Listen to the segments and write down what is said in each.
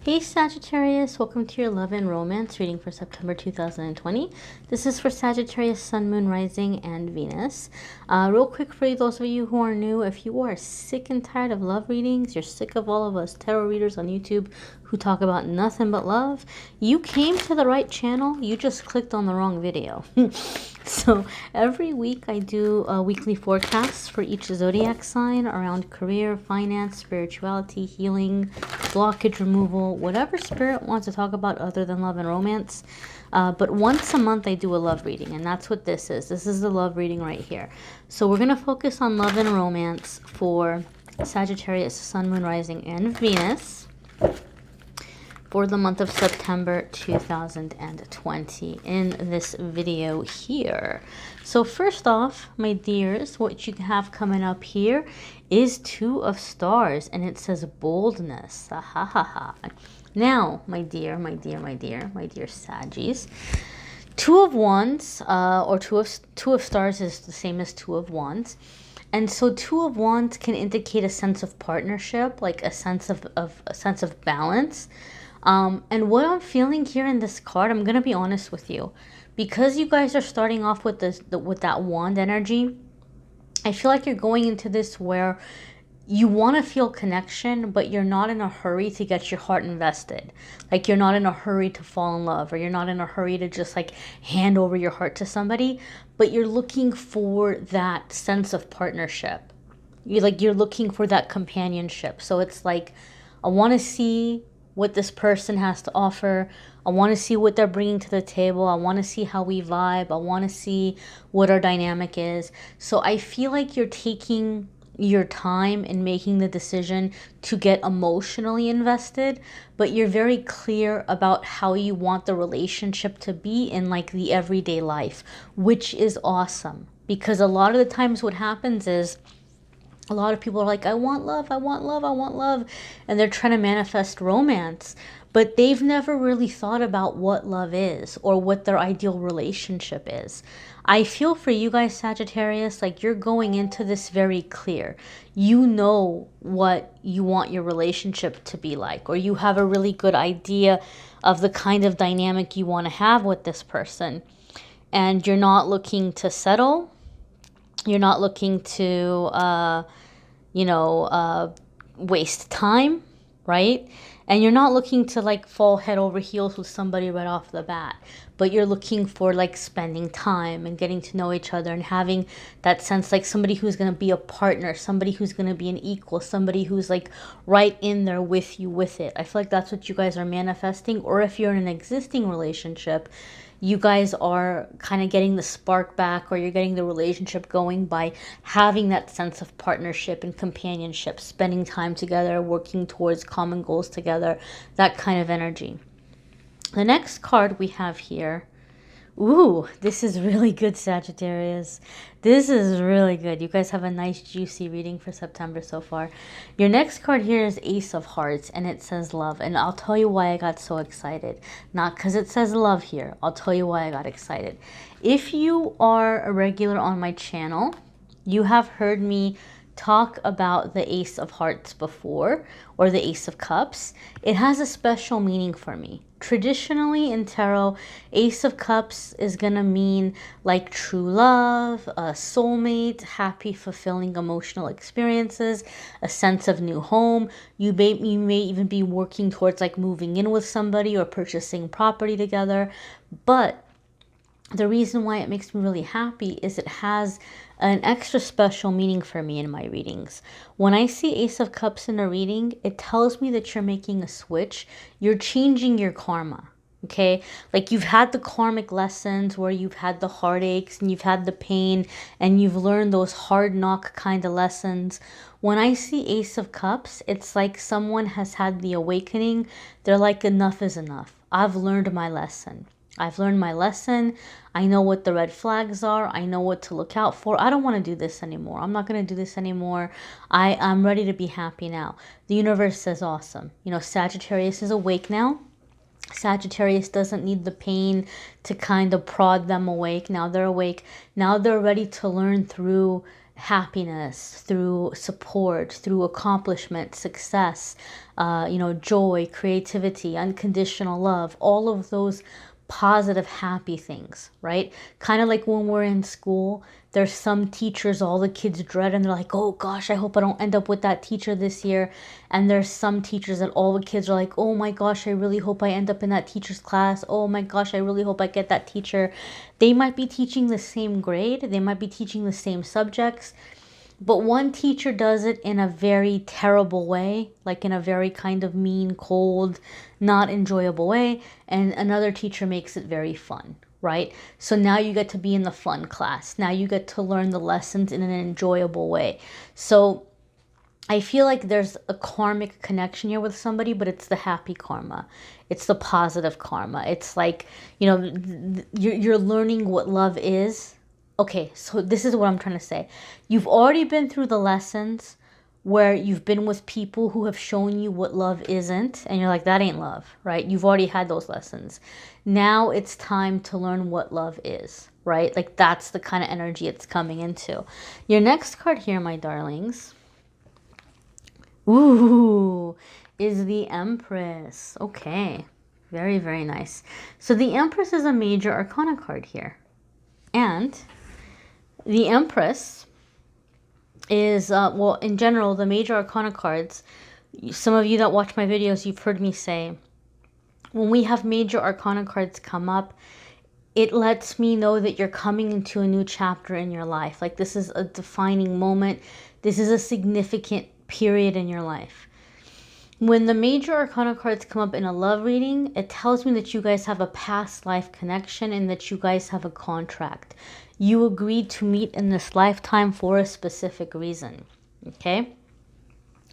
Hey Sagittarius, welcome to your love and romance reading for September 2020. This is for Sagittarius, Sun, Moon, Rising, and Venus. Real quick for those of you who are new, if you are sick and tired of love readings, you're sick of all of us tarot readers on YouTube who talk about nothing but love, you came to the right channel, you just clicked on the wrong video. So every week I do a weekly forecast for each zodiac sign around career, finance, spirituality, healing, blockage removal, whatever spirit wants to talk about other than love and romance. But once a month I do a love reading, and that's what this is. This is the love reading right here. So we're going to focus on love and romance for Sagittarius, Sun, Moon, Rising, and Venus for the month of September 2020 in this video here. So first off, my dears, what you have coming up here is Two of Stars, and it says boldness. Ha ha ha. Now, my dear Saggies, Two of Wands, or two of Stars is the same as Two of Wands. And so Two of Wands can indicate a sense of partnership, like a sense of balance. And what I'm feeling here in this card, I'm gonna be honest with you, because you guys are starting off with with that wand energy. I feel like you're going into this where you want to feel connection, but you're not in a hurry to get your heart invested. Like you're not in a hurry to fall in love, or you're not in a hurry to just like hand over your heart to somebody, but you're looking for that sense of partnership. You're looking for that companionship. So it's like, I want to see what this person has to offer. I want to see what they're bringing to the table. I want to see how we vibe. I want to see what our dynamic is. So I feel like you're taking your time in making the decision to get emotionally invested, but you're very clear about how you want the relationship to be in like the everyday life, which is awesome. Because a lot of the times what happens is, a lot of people are like, I want love, I want love, I want love. And they're trying to manifest romance, but they've never really thought about what love is or what their ideal relationship is. I feel for you guys, Sagittarius, like you're going into this very clear. You know what you want your relationship to be like, or you have a really good idea of the kind of dynamic you want to have with this person. And you're not looking to settle. You're not looking to, waste time, right? And you're not looking to like fall head over heels with somebody right off the bat, but you're looking for like spending time and getting to know each other and having that sense, like somebody who's going to be a partner, somebody who's going to be an equal, somebody who's like right in there with you with it. I feel like that's what you guys are manifesting. Or if you're in an existing relationship, you guys are kind of getting the spark back, or you're getting the relationship going by having that sense of partnership and companionship, spending time together, working towards common goals together, that kind of energy. The next card we have here, ooh, this is really good, Sagittarius. This is really good. You guys have a nice juicy reading for September so far. Your next card here is Ace of Hearts, and it says love. And I'll tell you why I got so excited. Not because it says love here. I'll tell you why I got excited. If you are a regular on my channel, you have heard me talk about the Ace of Hearts before, or the Ace of Cups. It has a special meaning for me. Traditionally in tarot, Ace of Cups is gonna mean like true love, a soulmate, happy, fulfilling emotional experiences, a sense of new home. You may even be working towards like moving in with somebody or purchasing property together. But the reason why it makes me really happy is it has an extra special meaning for me in my readings. When I see Ace of Cups in a reading, it tells me that you're making a switch. You're changing your karma, okay? Like you've had the karmic lessons where you've had the heartaches and you've had the pain and you've learned those hard knock kind of lessons. When I see Ace of Cups, it's like someone has had the awakening. They're like, enough is enough. I've learned my lesson. I've learned my lesson. I know what the red flags are. I know what to look out for. I don't want to do this anymore. I'm not going to do this anymore. I'm ready to be happy now. The universe says awesome. You know, Sagittarius is awake now. Sagittarius doesn't need the pain to kind of prod them awake. Now they're awake. Now they're ready to learn through happiness, through support, through accomplishment, success, joy, creativity, unconditional love, all of those positive, happy things, right? Kind of like when we're in school, there's some teachers all the kids dread and they're like, oh gosh, I hope I don't end up with that teacher this year. And there's some teachers that all the kids are like, oh my gosh, I really hope I end up in that teacher's class. Oh my gosh, I really hope I get that teacher. They might be teaching the same grade, they might be teaching the same subjects, but one teacher does it in a very terrible way, like in a very kind of mean, cold, not enjoyable way, and another teacher makes it very fun, right? So now you get to be in the fun class. Now you get to learn the lessons in an enjoyable way. So I feel like there's a karmic connection here with somebody, but it's the happy karma. It's the positive karma. It's like, you're learning what love is. Okay, so this is what I'm trying to say. You've already been through the lessons where you've been with people who have shown you what love isn't, and you're like, that ain't love, right? You've already had those lessons. Now it's time to learn what love is, right? Like that's the kind of energy it's coming into. Your next card here, my darlings, ooh, is the Empress. Okay, very, very nice. So the Empress is a major arcana card here. And the Empress is, well, in general, the major arcana cards, some of you that watch my videos, you've heard me say, when we have major arcana cards come up, it lets me know that you're coming into a new chapter in your life. Like this is a defining moment. This is a significant period in your life. When the major arcana cards come up in a love reading, it tells me that you guys have a past life connection and that you guys have a contract. You agreed to meet in this lifetime for a specific reason, okay?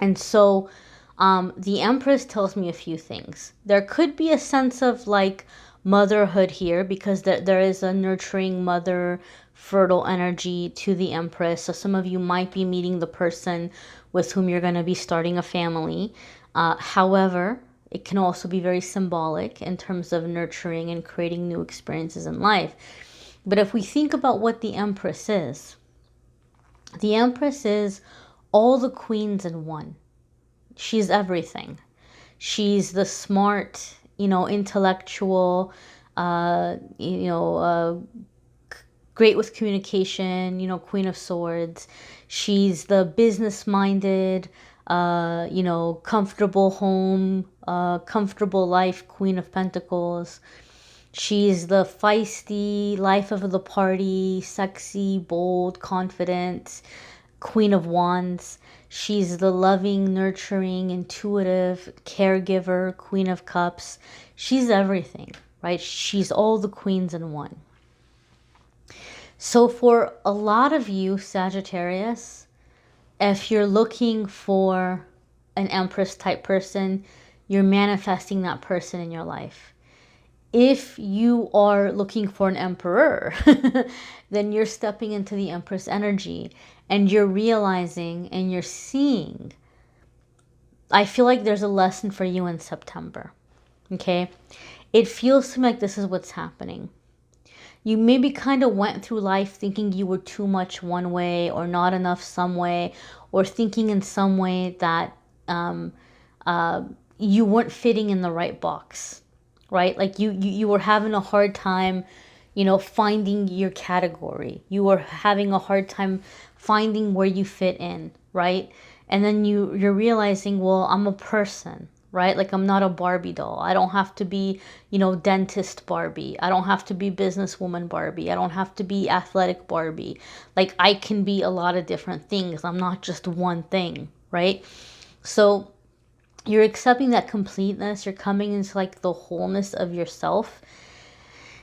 And so the Empress tells me a few things. There could be a sense of like motherhood here because there is a nurturing mother, fertile energy to the Empress. So some of you might be meeting the person with whom you're going to be starting a family. However, it can also be very symbolic in terms of nurturing and creating new experiences in life. But if we think about what the Empress is all the queens in one. She's everything. She's the smart, intellectual, great with communication, Queen of Swords. She's the business-minded, comfortable home, comfortable life, Queen of Pentacles. She's the feisty, life of the party, sexy, bold, confident, Queen of Wands. She's the loving, nurturing, intuitive, caregiver, Queen of Cups. She's everything, right? She's all the queens in one. So for a lot of you, Sagittarius, if you're looking for an Empress type person, you're manifesting that person in your life. If you are looking for an Emperor, then you're stepping into the Empress energy and you're realizing and you're seeing. I feel like there's a lesson for you in September, okay? It feels to me like this is what's happening. You maybe kind of went through life thinking you were too much one way or not enough some way, or thinking in some way that you weren't fitting in the right box, right? Like you were having a hard time, finding your category. You were having a hard time finding where you fit in, right? And then you're realizing, well, I'm a person, right? Like I'm not a Barbie doll. I don't have to be, dentist Barbie. I don't have to be businesswoman Barbie. I don't have to be athletic Barbie. Like I can be a lot of different things. I'm not just one thing, right? So you're accepting that completeness. You're coming into like the wholeness of yourself.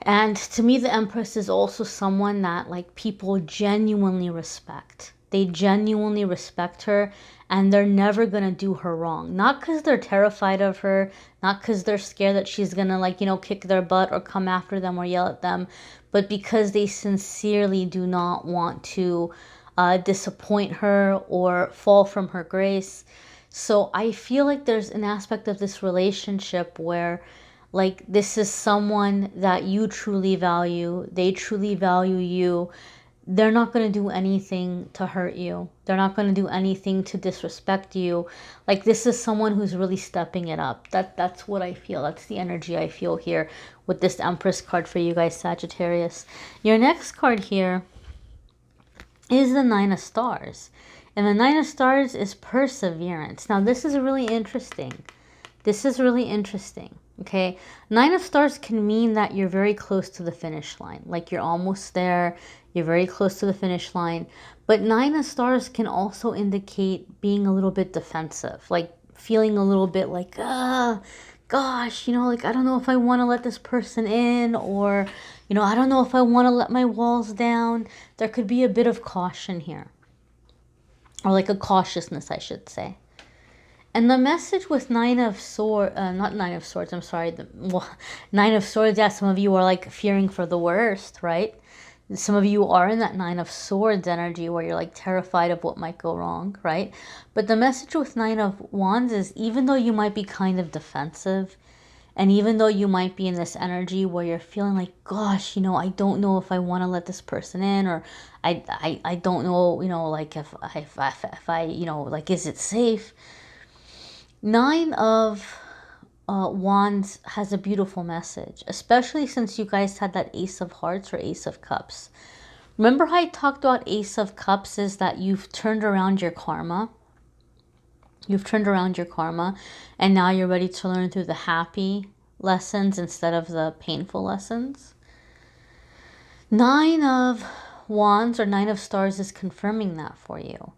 And to me, the Empress is also someone that like people genuinely respect. They genuinely respect her and they're never going to do her wrong. Not because they're terrified of her, not because they're scared that she's going to kick their butt or come after them or yell at them, but because they sincerely do not want to disappoint her or fall from her grace. So I feel like there's an aspect of this relationship where like this is someone that you truly value. They truly value you. they're not going to do anything to hurt you. They're not going to do anything to disrespect you. Like, this is someone who's really stepping it up. That's what I feel. That's the energy I feel here with this Empress card for you guys, Sagittarius. Your next card here is the Nine of Stars. And the Nine of Stars is perseverance. Now, this is really interesting. This is really interesting. Okay, Nine of Stars can mean that you're very close to the finish line. Like, you're almost there. You're very close to the finish line. But Nine of Stars can also indicate being a little bit defensive. Like, feeling a little bit like, gosh, you know, like, I don't know if I want to let this person in, or, you know, I don't know if I want to let my walls down. There could be a bit of caution here. Or like a cautiousness, I should say. And the message with Nine of Swords, not Nine of Swords, I'm sorry. Nine of Swords, yeah, some of you are like fearing for the worst, right? Some of you are in that Nine of Swords energy where you're like terrified of what might go wrong, right? But the message with Nine of Wands is, even though you might be kind of defensive, and even though you might be in this energy where you're feeling like, gosh, you know, I don't know if I want to let this person in, or I don't know, you know, like if I, you know, like, is it safe? Nine of Wands has a beautiful message, especially since you guys had that Ace of Hearts or Ace of Cups. Remember how I talked about Ace of Cups is that you've turned around your karma. You've turned around your karma, and now you're ready to learn through the happy lessons instead of the painful lessons. Nine of Wands or Nine of Stars is confirming that for you,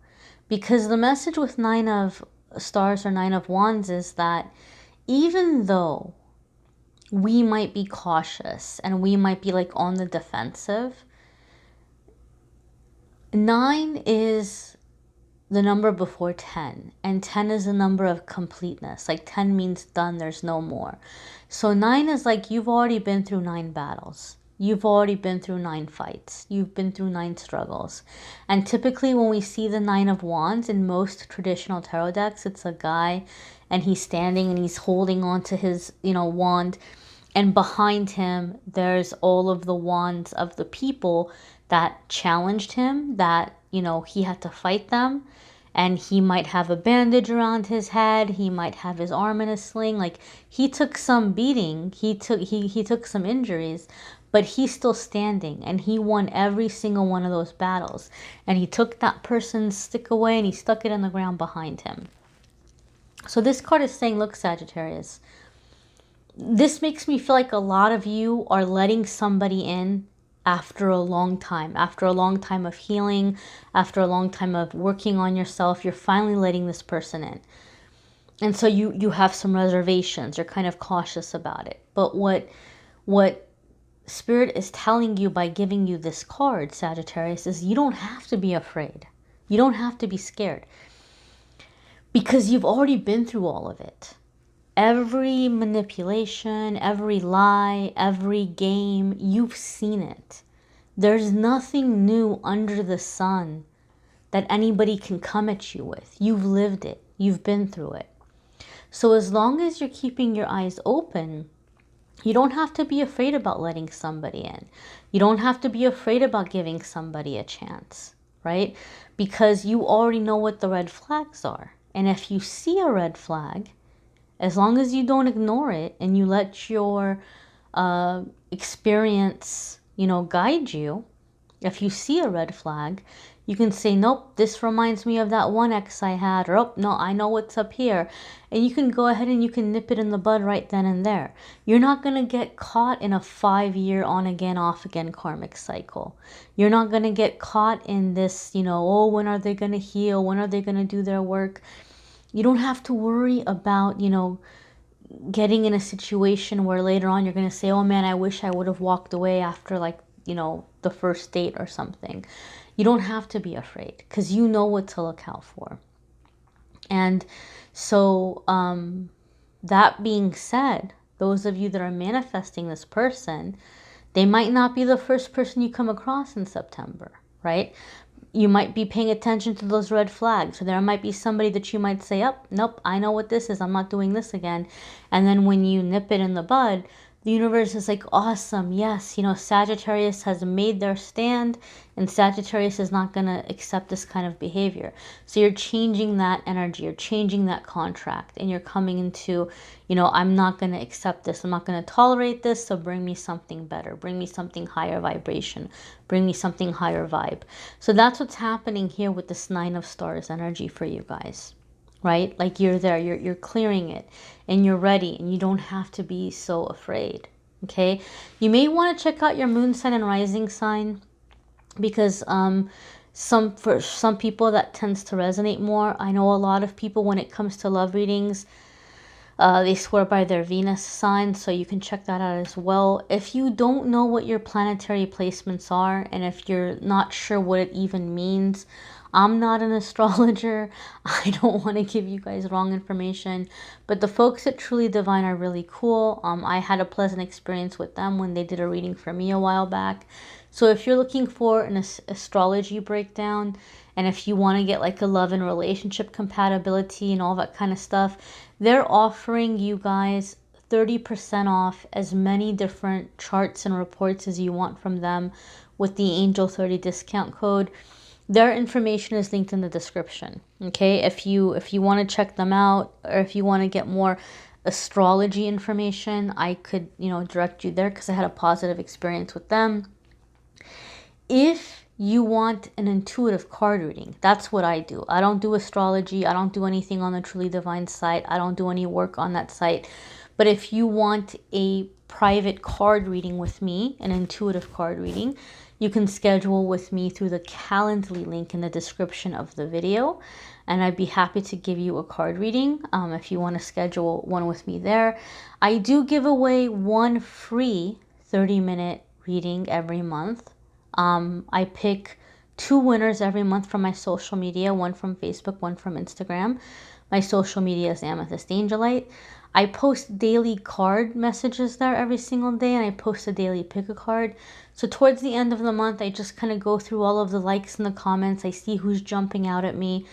because the message with Nine of Stars or Nine of Wands is that even though we might be cautious and we might be like on the defensive, 9 is the number before 10, and 10 is the number of completeness. Like, 10 means done, there's no more. So 9 is like, you've already been through 9 battles. You've already been through 9 fights. You've been through 9 struggles. And typically when we see the Nine of Wands in most traditional tarot decks, it's a guy and he's standing and he's holding on to his, you know, wand. And behind him, there's all of the wands of the people that challenged him, that, you know, he had to fight them. And he might have a bandage around his head. He might have his arm in a sling. Like, he took some beating. He took some injuries, but he's still standing, and he won every single one of those battles. And he took that person's stick away and he stuck it in the ground behind him. So this card is saying, look, Sagittarius, this makes me feel like a lot of you are letting somebody in after a long time of healing, after a long time of working on yourself. You're finally letting this person in. And so you have some reservations. You're kind of cautious about it. But what Spirit is telling you by giving you this card, Sagittarius, is you don't have to be afraid. You don't have to be scared, because you've already been through all of it. Every manipulation, every lie, every game, you've seen it. There's nothing new under the sun that anybody can come at you with. You've lived it. You've been through it. So as long as you're keeping your eyes open, you don't have to be afraid about letting somebody in. You don't have to be afraid about giving somebody a chance, right? Because you already know what the red flags are. And if you see a red flag, as long as you don't ignore it and you let your experience, you know, guide you, if you see a red flag, you can say, nope, this reminds me of that one ex I had, or, oh, no, I know what's up here. And you can go ahead and you can nip it in the bud right then and there. You're not going to get caught in a 5-year on again, off again karmic cycle. You're not going to get caught in this, you know, oh, when are they going to heal? When are they going to do their work? You don't have to worry about, you know, getting in a situation where later on you're going to say, oh man, I wish I would have walked away after, like, you know, the first date or something. You don't have to be afraid, because you know what to look out for. And so that being said, those of you that are manifesting this person, they might not be the first person you come across in September, right? You might be paying attention to those red flags. So there might be somebody that you might say, oh, nope, I know what this is. I'm not doing this again. And then when you nip it in the bud, the universe is like, awesome, yes, you know, Sagittarius has made their stand, and Sagittarius is not going to accept this kind of behavior. So you're changing that energy, you're changing that contract, and you're coming into, you know, I'm not going to accept this, I'm not going to tolerate this, so bring me something better, bring me something higher vibration, bring me something higher vibe. So that's what's happening here with this Nine of Stars energy for you guys. Right? Like you're there, you're clearing it, and you're ready, and you don't have to be so afraid. Okay? You may want to check out your moon sign and rising sign, because for some people that tends to resonate more. I know a lot of people, when it comes to love readings, they swear by their Venus sign, so you can check that out as well. If you don't know what your planetary placements are, and if you're not sure what it even means, I'm not an astrologer. I don't want to give you guys wrong information, but the folks at Truly Divine are really cool. I had a pleasant experience with them when they did a reading for me a while back. So if you're looking for an astrology breakdown, and if you want to get like a love and relationship compatibility and all that kind of stuff, they're offering you guys 30% off as many different charts and reports as you want from them with the Angel 30 discount code. Their information is linked in the description. Okay, if you want to check them out, or if you want to get more astrology information, I could, you know, direct you there, because I had a positive experience with them. If you want an intuitive card reading, that's what I do. I don't do astrology. I don't do anything on the Truly Divine site. I don't do any work on that site. But if you want a private card reading with me, an intuitive card reading, you can schedule with me through the Calendly link in the description of the video, and I'd be happy to give you a card reading if you want to schedule one with me there. I do give away one free 30-minute reading every month. I pick 2 winners every month from my social media, one from Facebook, one from Instagram. My social media is amethystangellight. I post daily card messages there every single day, and I post a daily pick a card. So towards the end of the month, I just kind of go through all of the likes and the comments. I see who's jumping out at me,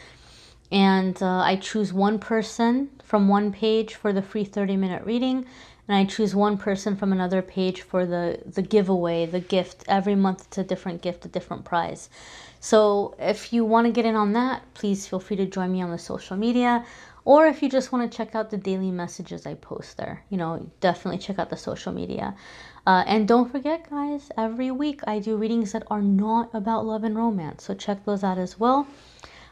and I choose one person from one page for the free 30-minute reading, and I choose one person from another page for the giveaway, the gift. Every month it's a different gift, a different prize. So if you want to get in on that, please feel free to join me on the social media. Or if you just want to check out the daily messages I post there, you know, definitely check out the social media. And don't forget, guys, every week I do readings that are not about love and romance. So check those out as well.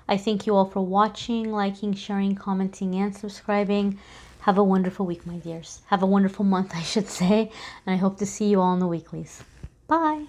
I thank you all for watching, liking, sharing, commenting, and subscribing. Have a wonderful week, my dears. Have a wonderful month, I should say. And I hope to see you all in the weeklies. Bye.